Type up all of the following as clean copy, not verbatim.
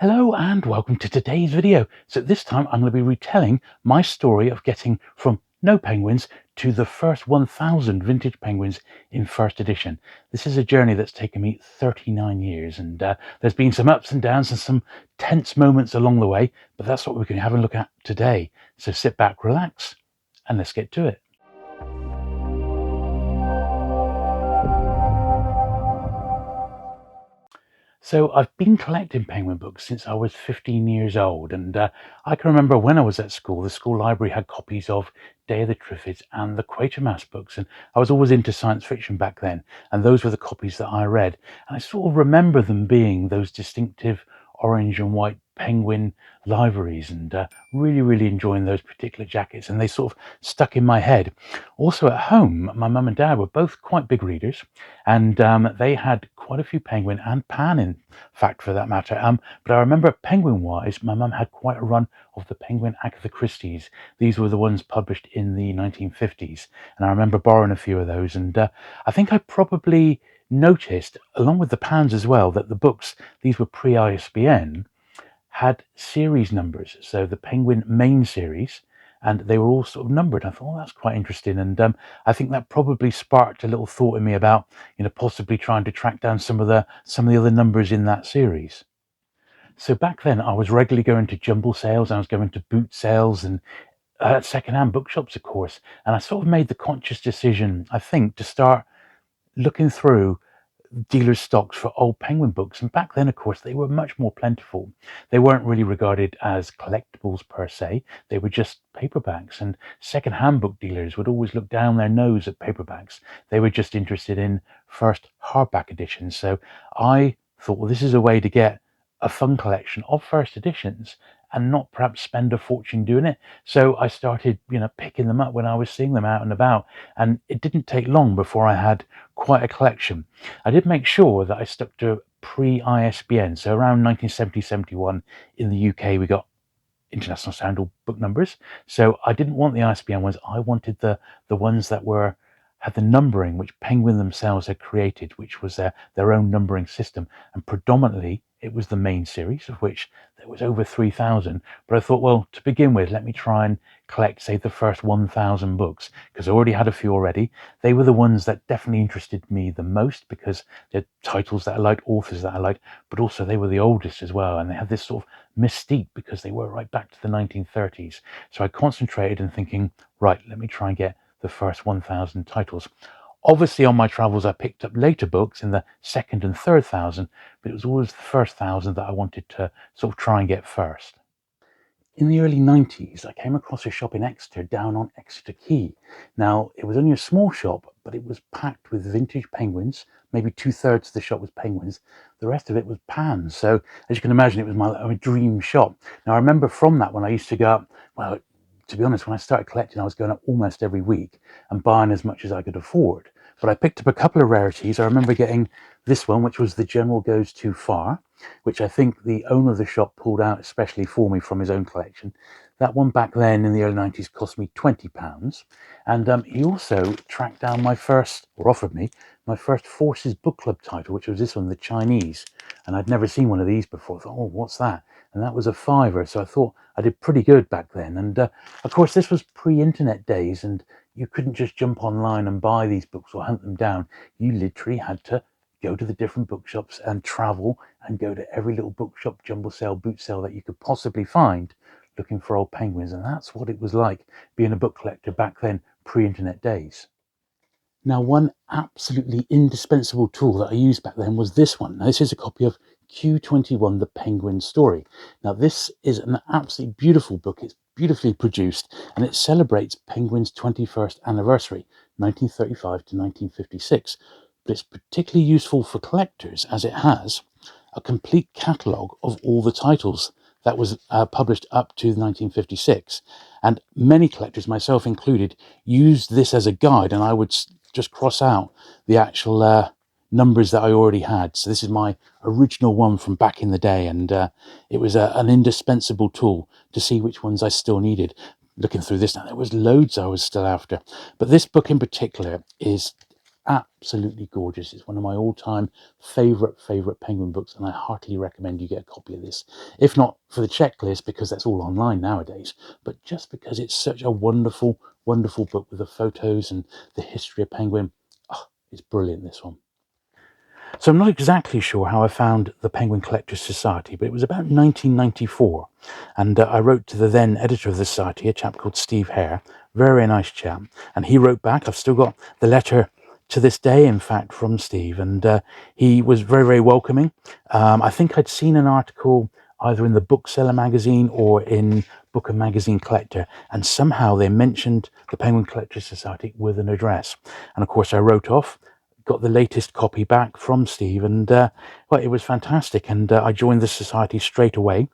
Hello and welcome to today's video. So this time I'm going to be retelling my story of getting from no penguins to the first 1000 vintage penguins in first edition. This is a journey that's taken me 39 years and there's been some ups and downs and some tense moments along the way, but that's what we're going to have a look at today. So sit back, relax, and let's get to it. So I've been collecting penguin books since I was 15 years old, and I can remember when I was at school, the school library had copies of Day of the Triffids and the Quatermass books, and I was always into science fiction back then, and those were the copies that I read. And I sort of remember them being those distinctive orange and white penguin liveries, and really enjoying those particular jackets, and they sort of stuck in my head. Also at home, my mum and dad were both quite big readers, and they had quite a few penguin and pan, in fact, for that matter. But I remember penguin wise, my mum had quite a run of the Penguin Agatha Christie's. These were the ones published in the 1950s, and I remember borrowing a few of those. And I think I probably noticed, along with the pans as well, that the books, these were pre-ISBN, had series numbers. So the Penguin main series, and they were all sort of numbered. I thought, oh, that's quite interesting. And I think that probably sparked a little thought in me about, possibly trying to track down some of the other numbers in that series. So back then I was regularly going to jumble sales, I was going to boot sales and secondhand bookshops, of course. And I sort of made the conscious decision, I think, to start looking through dealers' stocks for old penguin books. And back then, of course, they were much more plentiful. They weren't really regarded as collectibles per se. They were just paperbacks, and second-hand book dealers would always look down their nose at paperbacks. They were just interested in first hardback editions. So I thought, well, this is a way to get a fun collection of first editions and not perhaps spend a fortune doing it. So I started, picking them up when I was seeing them out and about. And it didn't take long before I had quite a collection. I did make sure that I stuck to pre-ISBN. So around 1970-71 in the UK, we got International Standard book numbers. So I didn't want the ISBN ones. I wanted the ones that had the numbering which Penguin themselves had created, which was their own numbering system. And predominantly it was the main series, of which there was over 3,000. But I thought, well, to begin with, let me try and collect, say, the first 1,000 books, because I already had a few already. They were the ones that definitely interested me the most, because they're titles that I liked, authors that I liked, but also they were the oldest as well. And they had this sort of mystique because they were right back to the 1930s. So I concentrated in thinking, right, let me try and get the first 1,000 titles. Obviously, on my travels, I picked up later books in the second and third thousand, but it was always the first 1,000 that I wanted to sort of try and get first. In the early 90s, I came across a shop in Exeter down on Exeter Quay. Now, it was only a small shop, but it was packed with vintage penguins. Maybe 2/3 of the shop was penguins. The rest of it was pans. So, as you can imagine, it was my dream shop. Now, I remember from that when I used to go up, well, to be honest, when I started collecting, I was going up almost every week and buying as much as I could afford. But I picked up a couple of rarities. I remember getting this one, which was The General Goes Too Far, which I think the owner of the shop pulled out especially for me from his own collection. That one back then in the early 90s cost me £20. And he also tracked down offered me my first Forces Book Club title, which was this one, The Chinese. And I'd never seen one of these before. I thought, oh, what's that? And that was a £5. So I thought I did pretty good back then. And of course, this was pre-internet days, and you couldn't just jump online and buy these books or hunt them down. You literally had to go to the different bookshops and travel and go to every little bookshop, jumble sale, boot sale that you could possibly find looking for old penguins. And that's what it was like being a book collector back then, pre-internet days. Now, one absolutely indispensable tool that I used back then was this one. Now, this is a copy of Q21, The Penguin Story. Now, this is an absolutely beautiful book. It's beautifully produced, and it celebrates Penguin's 21st anniversary, 1935 to 1956. But it's particularly useful for collectors as it has a complete catalogue of all the titles that was published up to 1956. And many collectors, myself included, used this as a guide, and I would just cross out the actual numbers that I already had. So this is my original one from back in the day, and it was an indispensable tool to see which ones I still needed. Looking through this now, there was loads I was still after. But this book in particular is absolutely gorgeous. It's one of my all-time favorite Penguin books, and I heartily recommend you get a copy of this. If not for the checklist, because that's all online nowadays, but just because it's such a wonderful book with the photos and the history of Penguin. Oh, it's brilliant, this one. So I'm not exactly sure how I found the Penguin Collectors Society, but it was about 1994. And I wrote to the then editor of the society, a chap called Steve Hare, very nice chap. And he wrote back. I've still got the letter to this day, in fact, from Steve. And he was very welcoming. I think I'd seen an article either in the Bookseller magazine or in Book and Magazine Collector, and somehow they mentioned the Penguin Collectors Society with an address. And of course I wrote off, got the latest copy back from Steve, and well, it was fantastic. And I joined the society straight away,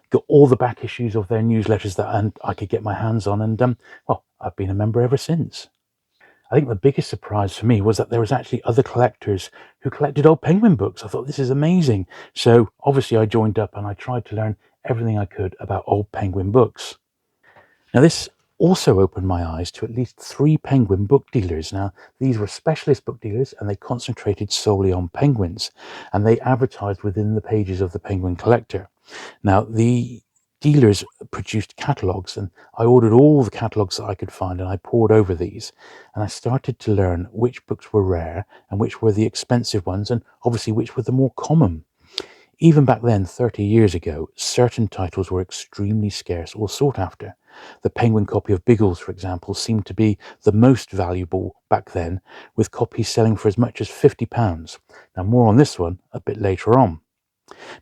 got all the back issues of their newsletters that I could get my hands on, and well, I've been a member ever since. I think the biggest surprise for me was that there was actually other collectors who collected old Penguin books. I thought, this is amazing. So obviously I joined up and I tried to learn everything I could about old Penguin books. Now, this also opened my eyes to at least 3 Penguin book dealers. Now, these were specialist book dealers, and they concentrated solely on penguins, and they advertised within the pages of the Penguin Collector. Now, the dealers produced catalogues, and I ordered all the catalogues that I could find, and I pored over these, and I started to learn which books were rare and which were the expensive ones, and obviously which were the more common. Even back then, 30 years ago, certain titles were extremely scarce or sought after. The Penguin copy of Biggles, for example, seemed to be the most valuable back then, with copies selling for as much as £50. Now, more on this one a bit later on.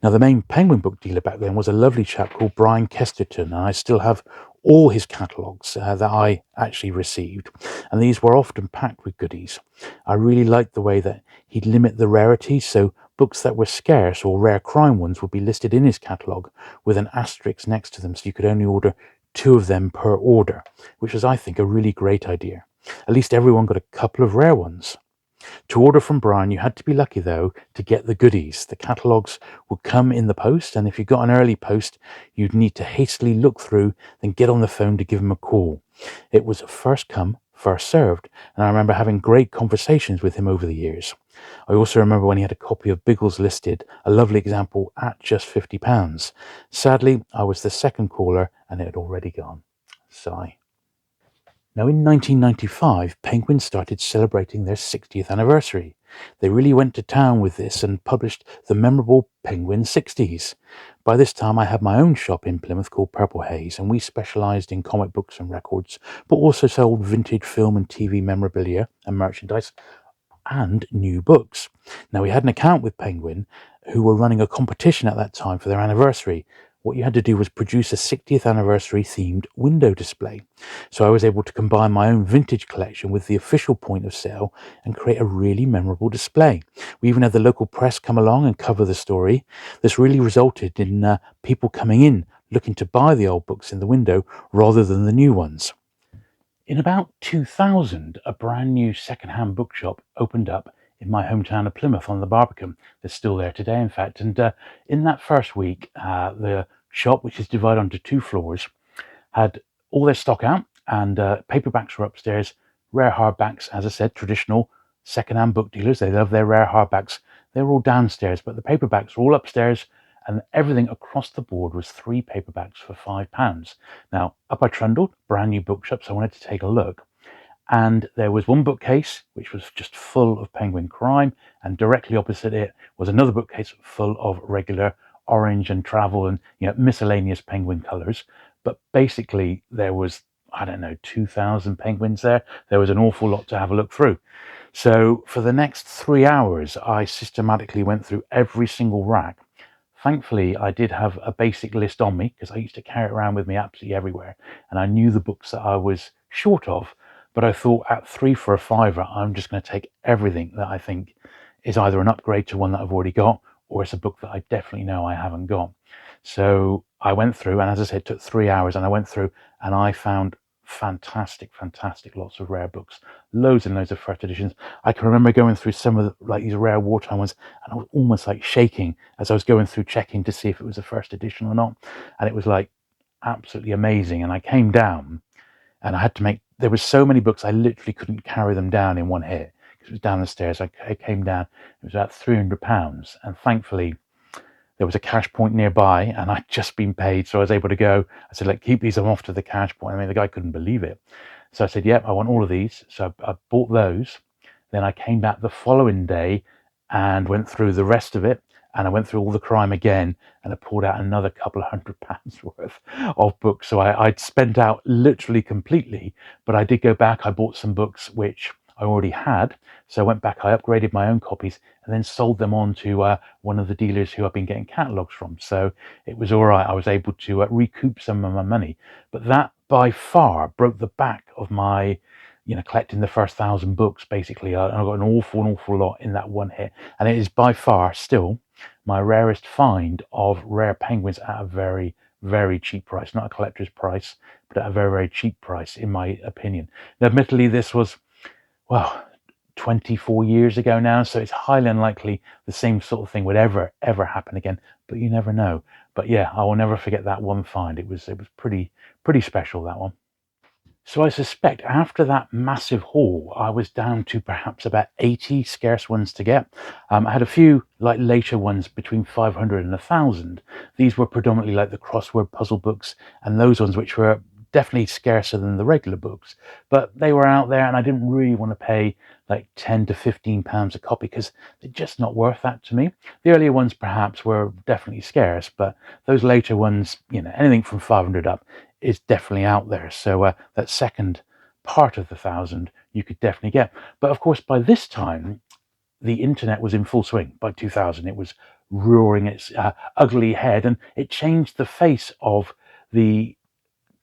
Now, the main Penguin book dealer back then was a lovely chap called Brian Kesterton, and I still have all his catalogues that I actually received, and these were often packed with goodies. I really liked the way that he'd limit the rarity, so books that were scarce or rare crime ones would be listed in his catalogue with an asterisk next to them, so you could only order 2 of them per order, which was, I think, a really great idea. At least everyone got a couple of rare ones. To order from Brian, you had to be lucky, though, to get the goodies. The catalogues would come in the post, and if you got an early post, you'd need to hastily look through, then get on the phone to give him a call. It was first come, first served, and I remember having great conversations with him over the years. I also remember when he had a copy of Biggles listed, a lovely example at just £50. Sadly, I was the second caller, and it had already gone. Sigh. Now, in 1995, Penguin started celebrating their 60th anniversary. They really went to town with this and published the memorable Penguin 60s. By this time, I had my own shop in Plymouth called Purple Haze, and we specialised in comic books and records, but also sold vintage film and TV memorabilia and merchandise and new books. Now, we had an account with Penguin, who were running a competition at that time for their anniversary. What you had to do was produce a 60th anniversary themed window display. So I was able to combine my own vintage collection with the official point of sale and create a really memorable display. We even had the local press come along and cover the story. This really resulted in people coming in looking to buy the old books in the window rather than the new ones. In about 2000, a brand new secondhand bookshop opened up in my hometown of Plymouth on the Barbican. They're still there today, in fact. And in that first week, the shop, which is divided onto 2 floors, had all their stock out, and paperbacks were upstairs, rare hardbacks, as I said, traditional secondhand book dealers. They love their rare hardbacks. They were all downstairs, but the paperbacks were all upstairs, and everything across the board was 3 paperbacks for £5. Now, up I trundled, brand new bookshop, so I wanted to take a look. And there was one bookcase which was just full of Penguin crime, and directly opposite it was another bookcase full of regular orange and travel and miscellaneous Penguin colours. But basically, there was, I don't know, 2,000 penguins there. There was an awful lot to have a look through. So for the next 3 hours, I systematically went through every single rack. Thankfully, I did have a basic list on me because I used to carry it around with me absolutely everywhere, and I knew the books that I was short of. But I thought, at 3 for a fiver, I'm just going to take everything that I think is either an upgrade to one that I've already got, or it's a book that I definitely know I haven't got. So I went through, and as I said, it took 3 hours, and I went through and I found fantastic lots of rare books, loads and loads of first editions. I can remember going through some of these rare wartime ones, and I was almost like shaking as I was going through checking to see if it was a first edition or not. And it was like absolutely amazing. And I came down, and I had to make, there were so many books I literally couldn't carry them down in one hit It was down the stairs. I came down. It was about £300, and thankfully there was a cash point nearby, and I'd just been paid, so I was able to go. I said, "Like, keep these. I'm off to the cash point." I mean, the guy couldn't believe it. So I said, "Yep, I want all of these." So I bought those. Then I came back the following day and went through the rest of it. And I went through all the crime again, and I pulled out another couple of £100 worth of books. So I'd spent out literally completely, but I did go back. I bought some books which I already had. So I went back, I upgraded my own copies, and then sold them on to one of the dealers who I've been getting catalogs from. So it was all right. I was able to recoup some of my money. But that by far broke the back of my collecting the first 1,000 books. Basically, I got an awful lot in that one hit, and it is by far still my rarest find of rare penguins at a very, very cheap price. Not a collector's price, but at a very, very cheap price, in my opinion. Now, admittedly, this was, well, 24 years ago now, so it's highly unlikely the same sort of thing would ever happen again, but you never know. But yeah, I will never forget that one find. It was pretty special, that one. So I suspect after that massive haul, I was down to perhaps about 80 scarce ones to get. I had a few like later ones between 500 and 1,000. These were predominantly like the crossword puzzle books and those ones which were definitely scarcer than the regular books. But they were out there, and I didn't really want to pay like £10 to £15 a copy because they're just not worth that to me. The earlier ones perhaps were definitely scarce, but those later ones, anything from 500 up, is definitely out there. So that second part of the 1,000 you could definitely get. But of course, by this time, the internet was in full swing. By 2000, it was rearing its ugly head, and it changed the face of the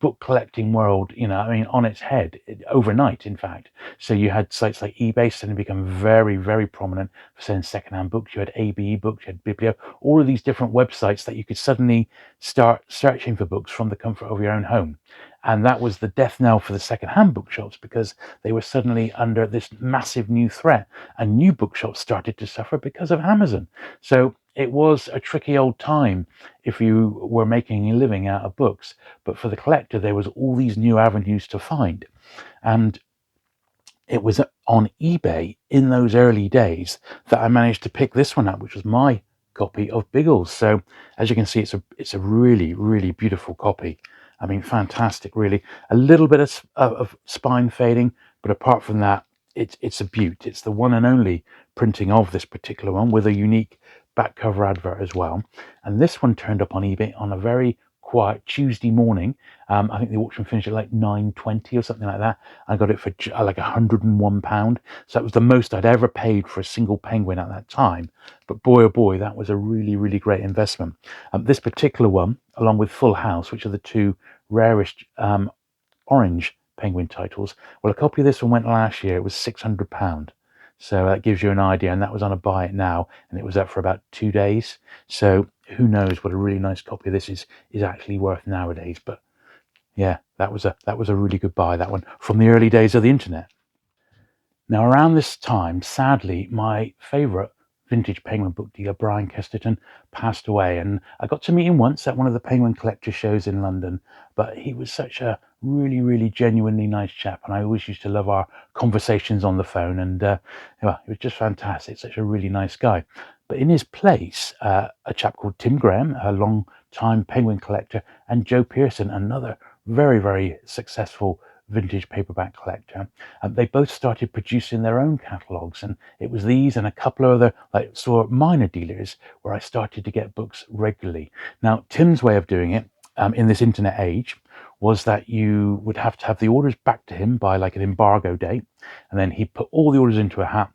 book collecting world, on its head overnight, in fact. So you had sites like eBay suddenly become very, very prominent for selling secondhand books. You had ABE Books, you had Biblio, all of these different websites that you could suddenly start searching for books from the comfort of your own home. And that was the death knell for the secondhand bookshops, because they were suddenly under this massive new threat, and new bookshops started to suffer because of Amazon. So it was a tricky old time if you were making a living out of books. But for the collector, there was all these new avenues to find. And it was on eBay in those early days that I managed to pick this one up, which was my copy of Biggles. So as you can see, it's a really, really beautiful copy. I mean, fantastic, really. A little bit of spine fading, but apart from that, it's a beaut. It's the one and only printing of this particular one, with a unique back cover advert as well. And this one turned up on eBay on a very quiet Tuesday morning. I think the auction finished at like 9:20 or something like that. I got it for like £101. So that was the most I'd ever paid for a single penguin at that time. But boy, oh boy, that was a really, really great investment. This particular one, along with Full House, which are the two rarest orange penguin titles, well, a copy of this one went last year. It was £600. So that gives you an idea, and that was on a buy it now, and it was up for about 2 days. So who knows what a really nice copy of this is actually worth nowadays. But yeah, that was a really good buy, that one, from the early days of the internet. Now, around this time, sadly, my favourite vintage penguin book dealer, Brian Kesterton, passed away, and I got to meet him once at one of the penguin collector shows in London. But he was such a really, really genuinely nice chap, and I always used to love our conversations on the phone, and well, it was just fantastic. Such a really nice guy. But in his place, a chap called Tim Graham, a long-time penguin collector, and Joe Pearson, another very, very successful vintage paperback collector. They both started producing their own catalogues, and it was these and a couple of other like sort of minor dealers where I started to get books regularly. Now, Tim's way of doing it in this internet age was that you would have to have the orders back to him by like an embargo date, and then he'd put all the orders into a hat,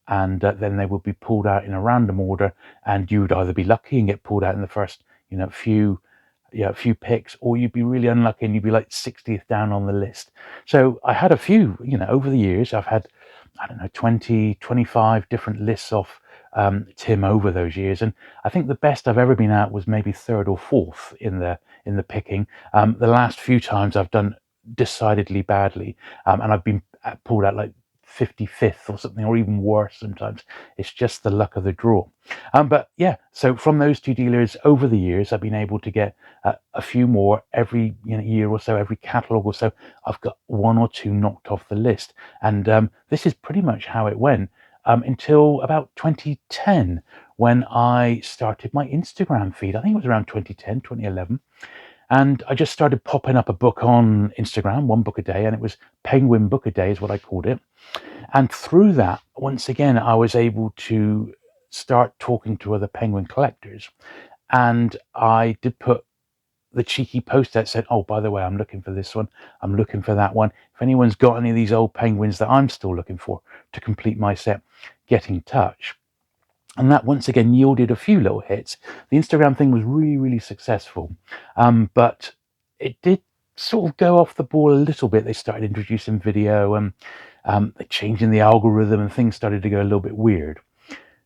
and then they would be pulled out in a random order, and you would either be lucky and get pulled out in the first few picks, or you'd be really unlucky and you'd be like 60th down on the list. So I had a few, over the years. I've had, I don't know, 20, 25 different lists off Tim over those years, and I think the best I've ever been at was maybe third or fourth in the picking. The last few times I've done decidedly badly, and I've been pulled out like 55th or something, or even worse sometimes. It's just the luck of the draw. But yeah, so from those two dealers over the years, I've been able to get a few more every year or so, every catalogue or so. I've got one or two knocked off the list. And this is pretty much how it went until about 2010, when I started my Instagram feed. I think it was around 2010, 2011. And I just started popping up a book on Instagram, one book a day, and it was Penguin Book a Day is what I called it. And through that, once again, I was able to start talking to other Penguin collectors. And I did put the cheeky post that said, oh, by the way, I'm looking for this one. I'm looking for that one. If anyone's got any of these old penguins that I'm still looking for to complete my set, get in touch. And that once again yielded a few little hits. The Instagram thing was really, really successful. But it did sort of go off the ball a little bit. They started introducing video and changing the algorithm, and things started to go a little bit weird.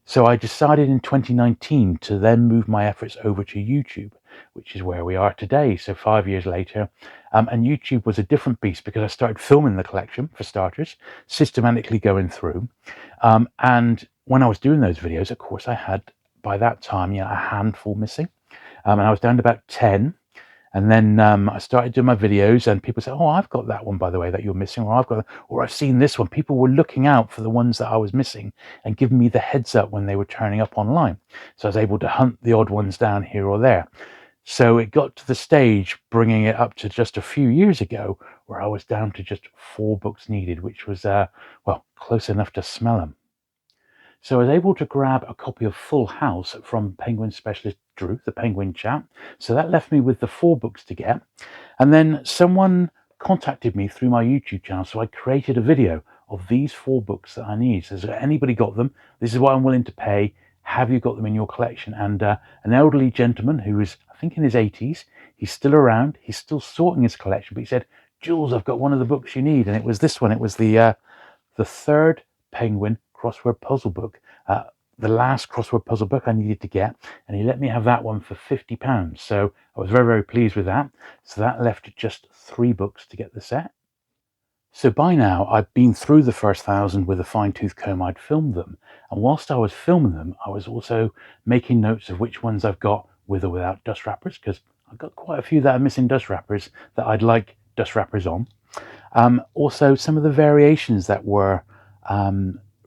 So I decided in 2019 to then move my efforts over to YouTube, which is where we are today. So 5 years later, and YouTube was a different beast because I started filming the collection, for starters, systematically going through. And when I was doing those videos, of course, I had, by that time, a handful missing. And I was down to about 10. And then I started doing my videos, and people said, oh, I've got that one, by the way, that you're missing, or I've seen this one. People were looking out for the ones that I was missing and giving me the heads up when they were turning up online. So I was able to hunt the odd ones down here or there. So it got to the stage, bringing it up to just a few years ago, where I was down to just 4 books needed, which was, close enough to smell them. So I was able to grab a copy of Full House from Penguin specialist Drew, the Penguin chap. So that left me with the 4 books to get. And then someone contacted me through my YouTube channel. So I created a video of these 4 books that I need. So has anybody got them? This is what I'm willing to pay. Have you got them in your collection? And an elderly gentleman who is, I think, in his 80s, he's still around. He's still sorting his collection. But he said, Jules, I've got one of the books you need. And it was this one. It was the third Penguin crossword puzzle book, the last crossword puzzle book I needed to get, and he let me have that one for £50. So I was very, very pleased with that. So that left just 3 books to get the set. So by now I've been through the first 1,000 with a fine-tooth comb. I'd filmed them, and whilst I was filming them, I was also making notes of which ones I've got with or without dust wrappers, because I've got quite a few that are missing dust wrappers that I'd like dust wrappers on. Also, some of the variations that were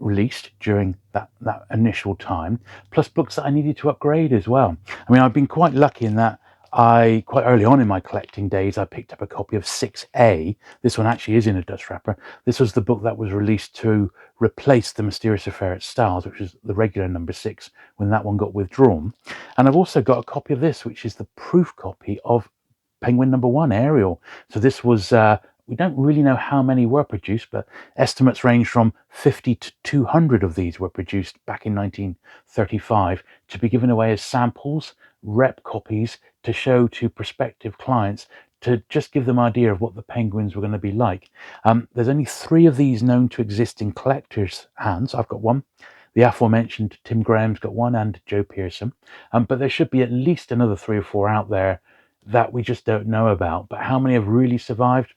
released during that initial time, plus books that I needed to upgrade as well. I mean, I've been quite lucky in that quite early on in my collecting days, I picked up a copy of 6A. This one actually is in a dust wrapper. This was the book that was released to replace The Mysterious Affair at Styles, which is the regular number 6, when that one got withdrawn. And I've also got a copy of this, which is the proof copy of Penguin number 1, Ariel. So this was we don't really know how many were produced, but estimates range from 50 to 200 of these were produced back in 1935 to be given away as samples, rep copies, to show to prospective clients, to just give them an idea of what the Penguins were going to be like. There's only 3 of these known to exist in collectors' hands. I've got one. The aforementioned Tim Graham's got one, and Joe Pearson. But there should be at least another 3 or 4 out there that we just don't know about. But how many have really survived?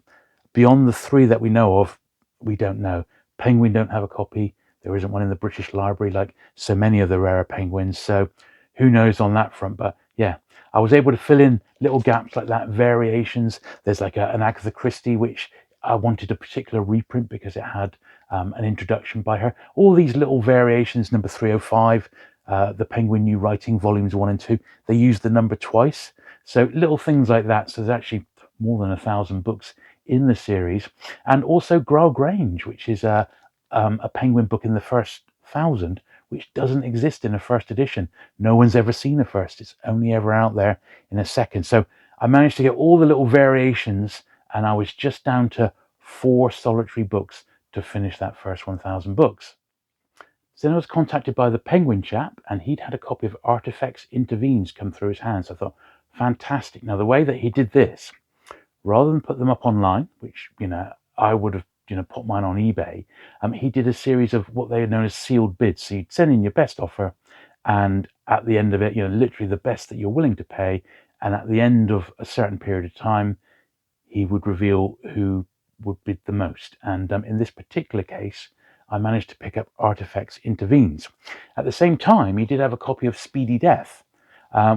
Beyond the 3 that we know of, we don't know. Penguin don't have a copy. There isn't one in the British Library like so many of the rarer Penguins. So who knows on that front? But yeah, I was able to fill in little gaps like that, variations. There's like an Agatha Christie, which I wanted a particular reprint because it had an introduction by her. All these little variations, number 305, the Penguin New Writing, volumes 1 and 2, they used the number twice. So little things like that. So there's actually more than 1,000 books in the series. And also Grail Grange, which is a Penguin book in the first 1,000, which doesn't exist in a first edition. No one's ever seen a first. It's only ever out there in a second. So I managed to get all the little variations, and I was just down to 4 solitary books to finish that first 1,000 books. So then I was contacted by the Penguin chap, and he'd had a copy of Artifacts Intervenes come through his hands. I thought, fantastic. Now, the way that he did this, rather than put them up online, which, I would have, put mine on eBay, he did a series of what they are known as sealed bids. So you'd send in your best offer, and at the end of it, literally the best that you're willing to pay. And at the end of a certain period of time, he would reveal who would bid the most. And in this particular case, I managed to pick up Artifacts Intervenes. At the same time, he did have a copy of Speedy Death,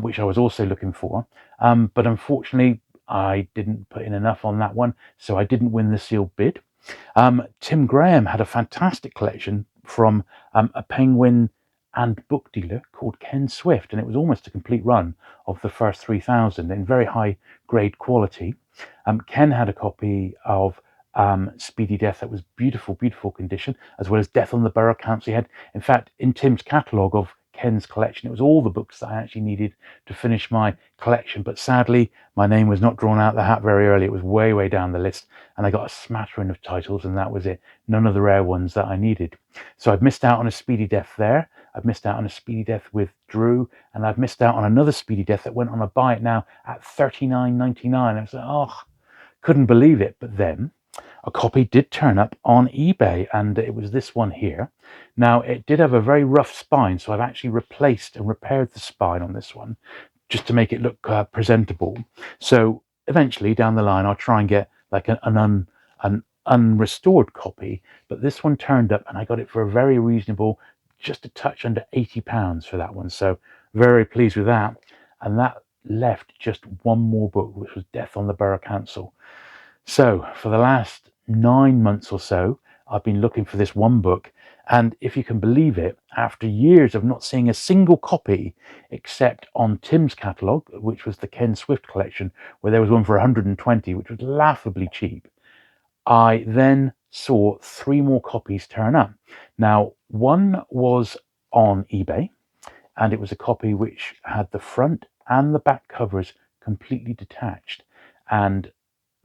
which I was also looking for. But unfortunately, I didn't put in enough on that one, so I didn't win the sealed bid. Tim Graham had a fantastic collection from a Penguin and book dealer called Ken Swift, and it was almost a complete run of the first 3,000 in very high grade quality. Ken had a copy of Speedy Death that was beautiful, beautiful condition, as well as Death on the Borough Council. He had, in fact, in Tim's catalogue of Ken's collection, it was all the books that I actually needed to finish my collection, but sadly my name was not drawn out the hat very early. It was way, way down the list, and I got a smattering of titles, and that was it. None of the rare ones that I needed. So I've missed out on a Speedy Death there. I've missed out on a Speedy Death with Drew, and I've missed out on another Speedy Death that went on a buy it now at $39.99. I was like, oh, couldn't believe it. But then a copy did turn up on eBay, and it was this one here. Now, it did have a very rough spine, so I've actually replaced and repaired the spine on this one just to make it look presentable. So eventually down the line, I'll try and get like an unrestored copy, but this one turned up and I got it for a very reasonable, just a touch under £80 for that one. So very pleased with that. And that left just one more book, which was Death on the Borough Council. So for the last 9 months or so, I've been looking for this one book. And if you can believe it, after years of not seeing a single copy except on Tim's catalogue, which was the Ken Swift collection, where there was one for 120, which was laughably cheap, I then saw 3 more copies turn up. Now, one was on eBay, and it was a copy which had the front and the back covers completely detached,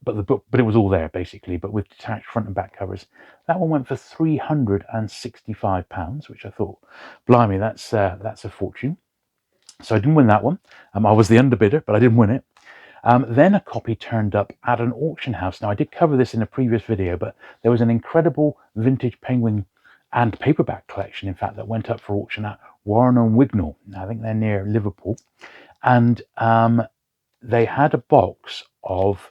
but it was all there basically, but with detached front and back covers. That one went for £365, which I thought, blimey, that's a fortune. So I didn't win that one. I was the underbidder, but I didn't win it. Then a copy turned up at an auction house. Now, I did cover this in a previous video, but there was an incredible vintage Penguin and paperback collection, in fact, that went up for auction at Warren and Wignall. I think they're near Liverpool. And they had a box of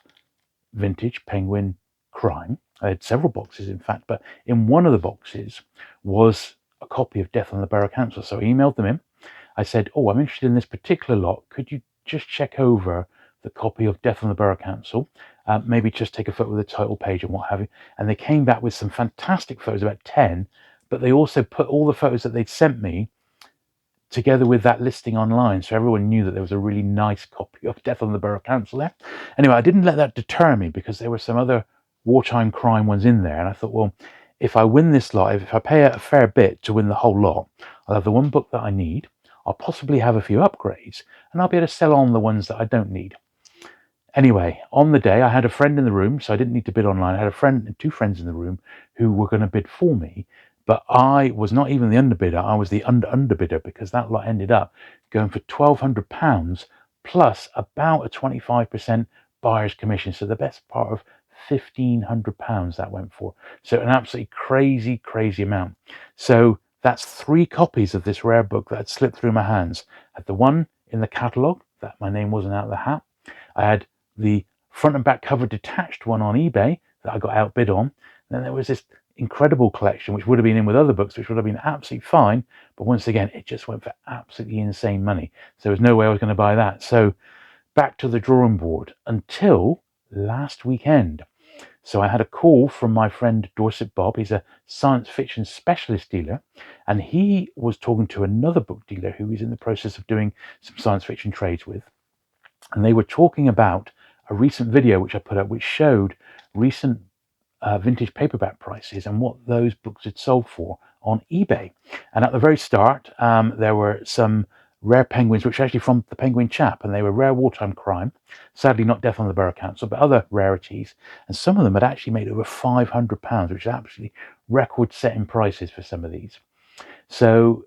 vintage Penguin crime. I had several boxes, in fact, but in one of the boxes was a copy of Death on the Borough Council. So I emailed them in. I said, oh, I'm interested in this particular lot. Could you just check over the copy of Death on the Borough Council? Maybe just take a photo of the title page and what have you. And they came back with some fantastic photos, about 10, but they also put all the photos that they'd sent me together with that listing online, so everyone knew that there was a really nice copy of Death on the Borough Council there. Anyway, I didn't let that deter me, because there were some other wartime crime ones in there, and I thought, well, if I win this lot, if I pay a fair bit to win the whole lot, I'll have the one book that I need, I'll possibly have a few upgrades, and I'll be able to sell on the ones that I don't need. Anyway, on the day, I had a friend in the room, so I didn't need to bid online. I had a friend and 2 friends in the room who were going to bid for me, but I was not even the underbidder. I was the underbidder, because that lot ended up going for £1,200 plus about a 25% buyer's commission. So the best part of £1,500 that went for. So an absolutely crazy, crazy amount. So that's 3 copies of this rare book that had slipped through my hands. I had the one in the catalogue that my name wasn't out of the hat. I had the front and back cover detached one on eBay that I got outbid on. And then there was this incredible collection which would have been in with other books, which would have been absolutely fine, but once again it just went for absolutely insane money, so there was no way I was going to buy that. So back to the drawing board until last weekend. So I had a call from my friend Dorset Bob. He's a science fiction specialist dealer, and he was talking to another book dealer who he's in the process of doing some science fiction trades with, and they were talking about a recent video which I put up, which showed recent vintage paperback prices and what those books had sold for on eBay. And at the very start, there were some rare penguins, which are actually from the Penguin Chap, and they were rare wartime crime. Sadly, not Death on the Borough Council, but other rarities. And some of them had actually made over £500, which is absolutely record-setting prices for some of these. So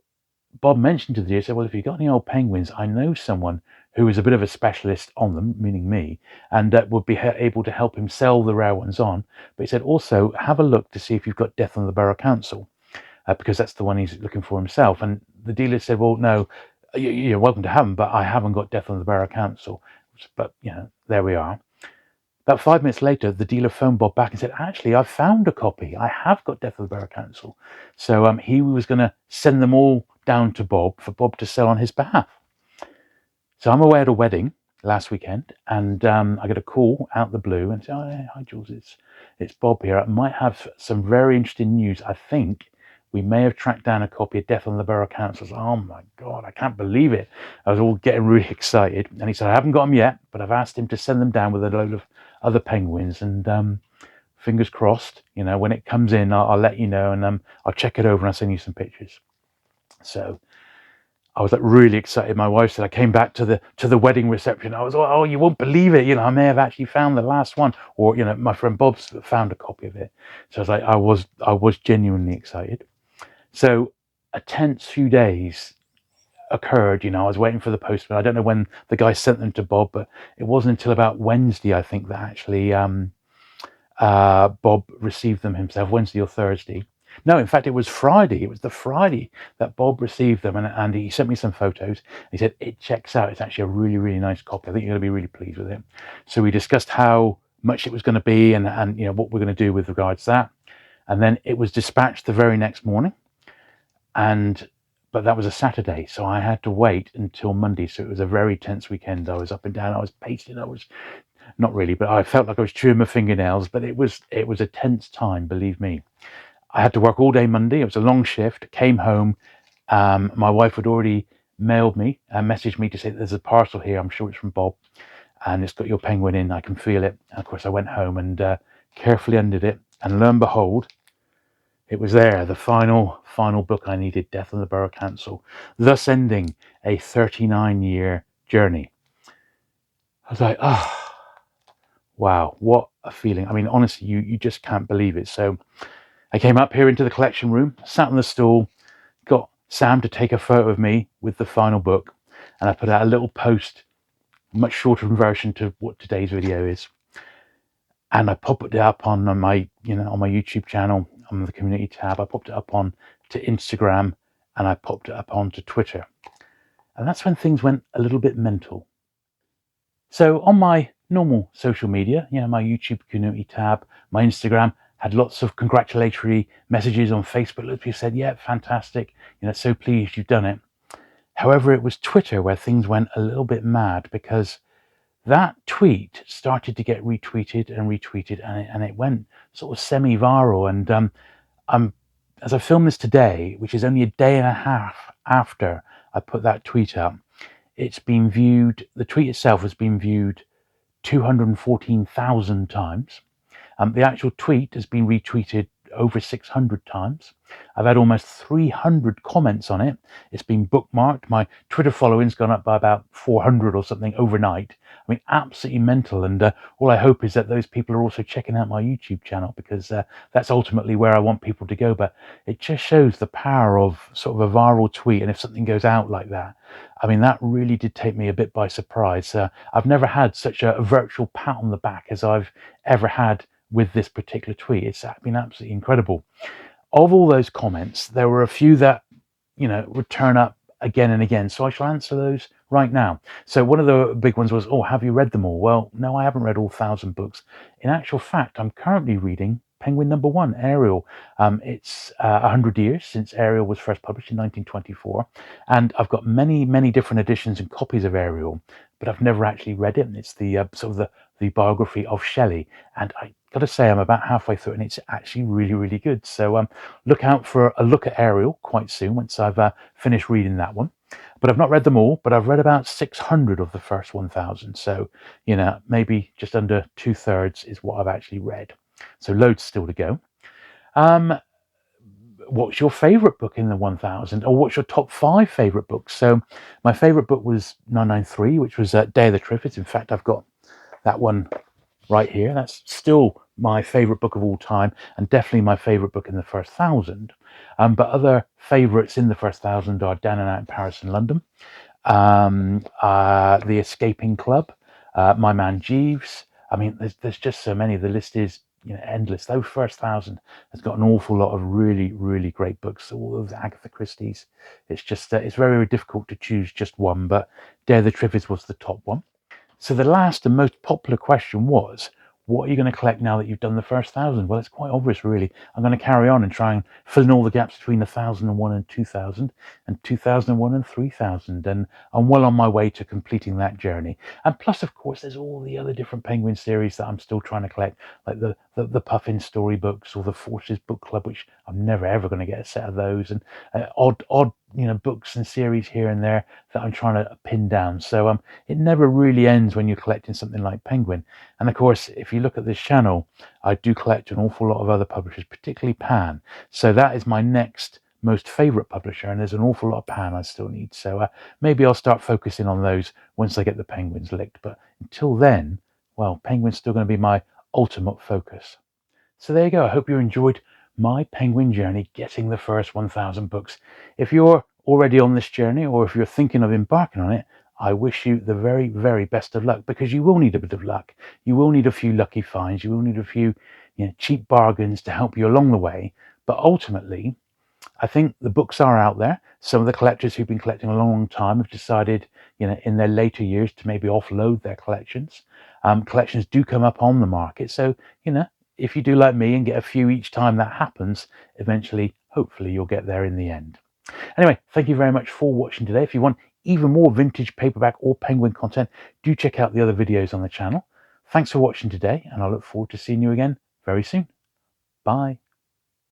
Bob mentioned to the dealer, said, well, if you've got any old penguins, I know someone who is a bit of a specialist on them, meaning me, and would be able to help him sell the rare ones on. But he said, also have a look to see if you've got Death on the Borough Council, because that's the one he's looking for himself. And the dealer said, well, no, you're welcome to have them, but I haven't got Death on the Borough Council. But, there we are. About 5 minutes later, the dealer phoned Bob back and said, actually, I've found a copy. I have got Death of the Borough Council. So he was going to send them all down to Bob for Bob to sell on his behalf. So I'm away at a wedding last weekend, and I get a call out of the blue and say, oh, hey, hi, Jules, it's Bob here. I might have some very interesting news. I think we may have tracked down a copy of Death on the Borough Council. Oh my God, I can't believe it. I was all getting really excited. And he said, I haven't got them yet, but I've asked him to send them down with a load of other penguins. And fingers crossed, when it comes in, I'll let you know, and I'll check it over and I'll send you some pictures. So I was like really excited. My wife said I came back to the wedding reception. I was, oh, you won't believe it. I may have actually found the last one, or my friend Bob's found a copy of it. So I was like, I was genuinely excited. So a tense few days occurred. I was waiting for the postman. I don't know when the guy sent them to Bob, but it wasn't until about Wednesday, I think, that actually Bob received them himself. Wednesday or Thursday. No, in fact, it was Friday. It was the Friday that Bob received them, and he sent me some photos. He said, it checks out. It's actually a really, really nice copy. I think you're going to be really pleased with it. So we discussed how much it was going to be and what we're going to do with regards to that. And then it was dispatched the very next morning. But that was a Saturday, so I had to wait until Monday. So it was a very tense weekend. I was up and down. I was pacing. I was not really, but I felt like I was chewing my fingernails. But it was a tense time, believe me. I had to work all day Monday. It was a long shift. Came home. My wife had already mailed me and messaged me to say there's a parcel here. I'm sure it's from Bob, and it's got your penguin in. I can feel it. And of course, I went home and carefully undid it, and lo and behold, it was there, the final book I needed, Death on the Borough Council, thus ending a 39-year journey. I was like, wow, what a feeling. I mean, honestly, you just can't believe it. So I came up here into the collection room, sat on the stool, got Sam to take a photo of me with the final book, and I put out a little post, much shorter version to what today's video is. And I popped it up on my YouTube channel, on the community tab. I popped it up on to Instagram, and I popped it up onto Twitter. And that's when things went a little bit mental. So on my normal social media, my YouTube community tab, my Instagram had lots of congratulatory messages. On Facebook, lots of people said, yeah, fantastic, so pleased you've done it. However, it was Twitter where things went a little bit mad, because that tweet started to get retweeted, and it went sort of semi-viral. And as I film this today, which is only a day and a half after I put that tweet up, it's been viewed, the tweet itself has been viewed 214,000 times. The actual tweet has been retweeted over 600 times. I've had almost 300 comments on it. It's been bookmarked. My Twitter following's gone up by about 400 or something overnight. I mean, absolutely mental. And all I hope is that those people are also checking out my YouTube channel, because that's ultimately where I want people to go. But it just shows the power of sort of a viral tweet. And if something goes out like that, I mean, that really did take me a bit by surprise. I've never had such a virtual pat on the back as I've ever had with this particular tweet. It's been absolutely incredible. Of all those comments, there were a few that would turn up again and again, so I shall answer those right now. So one of the big ones was, oh, have you read them all? Well, no, I haven't read all 1,000 books. In actual fact, I'm currently reading Penguin #1, Ariel. It's 100 years since Ariel was first published in 1924, and I've got many different editions and copies of Ariel, but I've never actually read it. And it's the sort of the biography of Shelley, and I got to say I'm about halfway through it, and it's actually really good. So look out for a look at Ariel quite soon once I've finished reading that one. But I've not read them all, but I've read about 600 of the first 1,000. So maybe just under 2/3 is what I've actually read. So loads still to go. What's your favorite book in the 1,000, or what's your top 5 favorite books? So my favorite book was 993, which was Day of the Triffids. In fact, I've got that one right here. That's still my favorite book of all time, and definitely my favorite book in the first 1,000. But other favorites in the first 1,000 are Down and Out in Paris and London, The Escaping Club, My Man Jeeves. I mean, there's just so many. The list is endless. Those first 1,000 has got an awful lot of really great books. All of the Agatha Christie's. It's just it's very difficult to choose just one. But Day of the Triffids was the top one. So the last and most popular question was, What are you going to collect now that you've done the first 1,000? Well, it's quite obvious, really. I'm going to carry on and try and fill in all the gaps between 1,001 and 2,000 and 2,001 and 3,000. And I'm well on my way to completing that journey. And plus, of course, there's all the other different Penguin series that I'm still trying to collect, like the Puffin storybooks or the Forces Book Club, which I'm never ever going to get a set of those, and odd books and series here and there that I'm trying to pin down. So it never really ends when you're collecting something like Penguin. And of course, if you look at this channel, I do collect an awful lot of other publishers, particularly Pan. So that is my next most favorite publisher, and there's an awful lot of Pan I still need. So maybe I'll start focusing on those once I get the Penguins licked. But until then, well, Penguin's still going to be my ultimate focus. So there you go. I hope you enjoyed my Penguin journey, getting the first 1,000 books. If you're already on this journey, or if you're thinking of embarking on it, I wish you the very, very best of luck, because you will need a bit of luck. You will need a few lucky finds. You will need a few cheap bargains to help you along the way. But ultimately, I think the books are out there. Some of the collectors who've been collecting a long, long time have decided, in their later years to maybe offload their collections. Collections do come up on the market. So, if you do like me and get a few each time that happens, eventually, hopefully, you'll get there in the end. Anyway, thank you very much for watching today. If you want even more vintage paperback or Penguin content, do check out the other videos on the channel. Thanks for watching today, and I look forward to seeing you again very soon. Bye.